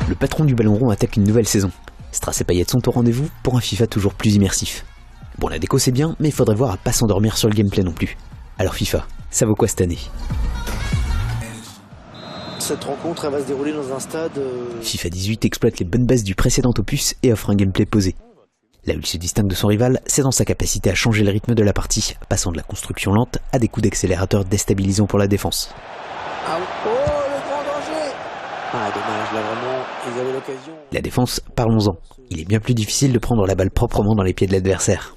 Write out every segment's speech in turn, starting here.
Le patron du ballon rond attaque une nouvelle saison. Strass et Payet sont au rendez-vous pour un FIFA toujours plus immersif. Bon, la déco c'est bien, mais il faudrait voir à pas s'endormir sur le gameplay non plus. Alors FIFA, ça vaut quoi cette année? Cette rencontre elle va se dérouler dans un stade... FIFA 18 exploite les bonnes bases du précédent opus et offre un gameplay posé. Là où il se distingue de son rival, c'est dans sa capacité à changer le rythme de la partie, passant de la construction lente à des coups d'accélérateur déstabilisants pour la défense. Oh, le grand danger! Ah, dommage, là vraiment, ils avaient l'occasion. La défense, parlons-en. Il est bien plus difficile de prendre la balle proprement dans les pieds de l'adversaire.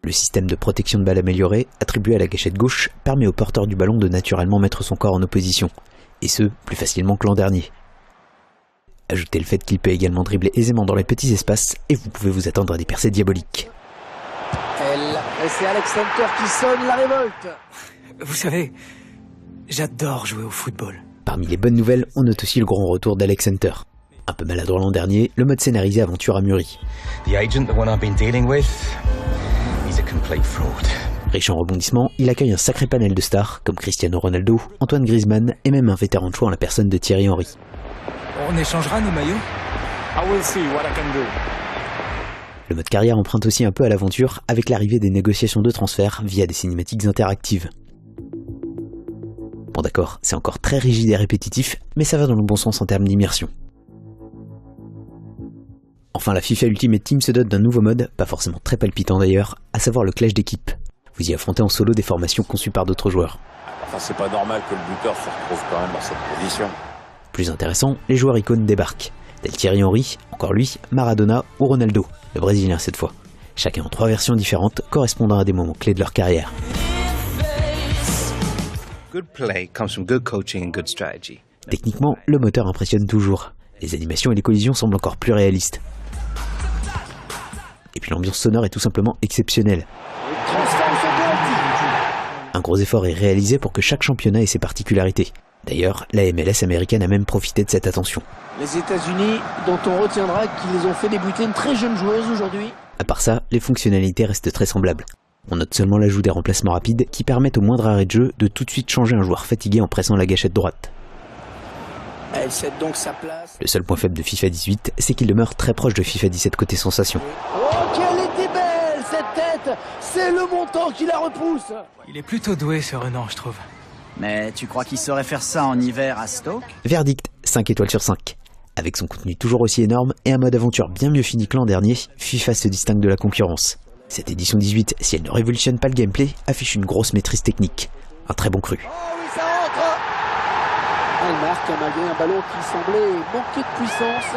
Le système de protection de balle amélioré, attribué à la gâchette gauche, permet au porteur du ballon de naturellement mettre son corps en opposition, et ce, plus facilement que l'an dernier. Ajoutez le fait qu'il peut également dribbler aisément dans les petits espaces, et vous pouvez vous attendre à des percées diaboliques. Et c'est Alex Center qui sonne la révolte. Vous savez, j'adore jouer au football. Parmi les bonnes nouvelles, on note aussi le grand retour d'Alex Center. Un peu maladroit l'an dernier, le mode scénarisé aventure a mûri. Riche en rebondissements, il accueille un sacré panel de stars comme Cristiano Ronaldo, Antoine Griezmann et même un vétéran de choix en la personne de Thierry Henry. On échangera nos maillots? Le mode carrière emprunte aussi un peu à l'aventure avec l'arrivée des négociations de transfert via des cinématiques interactives. Bon d'accord, c'est encore très rigide et répétitif, mais ça va dans le bon sens en termes d'immersion. Enfin, la FIFA Ultimate Team se dote d'un nouveau mode, pas forcément très palpitant d'ailleurs, à savoir le clash d'équipe. Vous y affrontez en solo des formations conçues par d'autres joueurs. Enfin, c'est pas normal que le buteur se retrouve quand même dans cette position. Plus intéressant, les joueurs icônes débarquent, tels Thierry Henry, encore lui, Maradona ou Ronaldo, le Brésilien cette fois. Chacun en 3 versions différentes, correspondant à des moments clés de leur carrière. Techniquement, le moteur impressionne toujours. Les animations et les collisions semblent encore plus réalistes. Et puis l'ambiance sonore est tout simplement exceptionnelle. Un gros effort est réalisé pour que chaque championnat ait ses particularités. D'ailleurs, la MLS américaine a même profité de cette attention. Les États-Unis, dont on retiendra qu'ils ont fait débuter une très jeune joueuse aujourd'hui. À part ça, les fonctionnalités restent très semblables. On note seulement l'ajout des remplacements rapides qui permettent au moindre arrêt de jeu de tout de suite changer un joueur fatigué en pressant la gâchette droite. Elle cède donc sa place. Le seul point faible de FIFA 18, c'est qu'il demeure très proche de FIFA 17 côté sensation. Oh, qu'elle était belle, cette tête! C'est le montant qui la repousse! Il est plutôt doué ce Renan, je trouve. Mais tu crois qu'il saurait faire ça en hiver à Stoke? Verdict, 5 étoiles sur 5. Avec son contenu toujours aussi énorme et un mode aventure bien mieux fini que l'an dernier, FIFA se distingue de la concurrence. Cette édition 18, si elle ne révolutionne pas le gameplay, affiche une grosse maîtrise technique. Un très bon cru. Oh oui, ça rentre! Elle marque malgré un ballon qui semblait manquer de puissance.